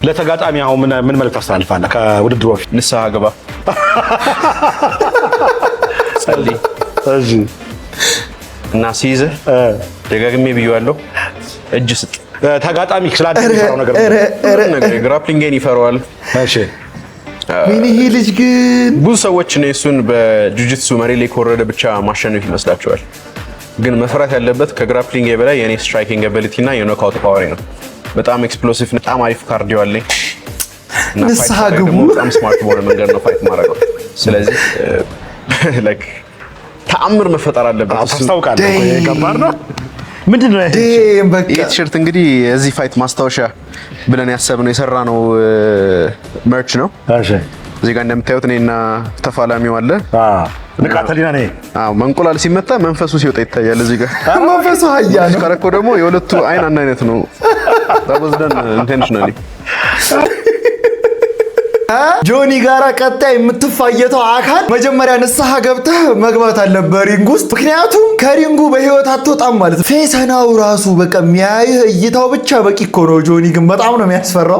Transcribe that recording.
ለተጋጣሚ አሁን ምን መልዕክት አስተላልፋለህ? ከውድድሩ በፊት ንስሐ ግባ፣ ጸልይ። እሺ እና ሲይዝህ ደጋግሜ ብዬዋለሁ፣ እጅ ስጥ። ተጋጣሚ ስላደረገው ነገር ግራፕሊንግን ይፈራዋል። እሺ ምን ይሄ ልጅ ግን ብዙ ሰዎች ነው እሱን በጁጂትሱ መሬት ላይ ከወረደ ብቻ ማሸነፍ ይመስላቸዋል። ግን መፍራት ያለበት ከግራፕሊንግ በላይ የኔ ስትራይኪንግ አቢሊቲ እና የኖክአውት ፓወር ነው። በጣም ኤክስፕሎሲቭ፣ በጣም አሪፍ ካርዲዮ አለኝ። ንስሐ ግቡ። በጣም ስማርት በሆነ መንገድ ነው ፋይት ማድረገው። ስለዚህ ላይክ ተአምር መፈጠር አለበት። ታስታውቃለህ እኮ ከባድ ነው። ምንድን ነው ይሄ ቲሸርት? እንግዲህ የዚህ ፋይት ማስታወሻ ብለን ያሰብነው የሰራነው መርች ነው። እሺ እዚህ ጋር እንደምታዩት እኔና ተፋላሚው አለ። ንቃተሊና ነኝ። መንቁላል ሲመታ መንፈሱ ሲወጣ ይታያል። እዚህ ጋር መንፈሱ ሀያ ነው። ከረኮ ደግሞ የሁለቱ አይን አንድ አይነት ነው። ታወዝደን ኢንቴንሽናሊ ጆኒ ጋራ ቀጣይ የምትፋየተው አካል መጀመሪያ ንስሐ ገብተህ መግባት አለበት ሪንግ ውስጥ። ምክንያቱም ከሪንጉ በህይወት አትወጣም ማለት ነው። ፌሰናው ራሱ በቃ የሚያይህ እይታው ብቻ በቂ እኮ ነው። ጆኒ ግን በጣም ነው የሚያስፈራው።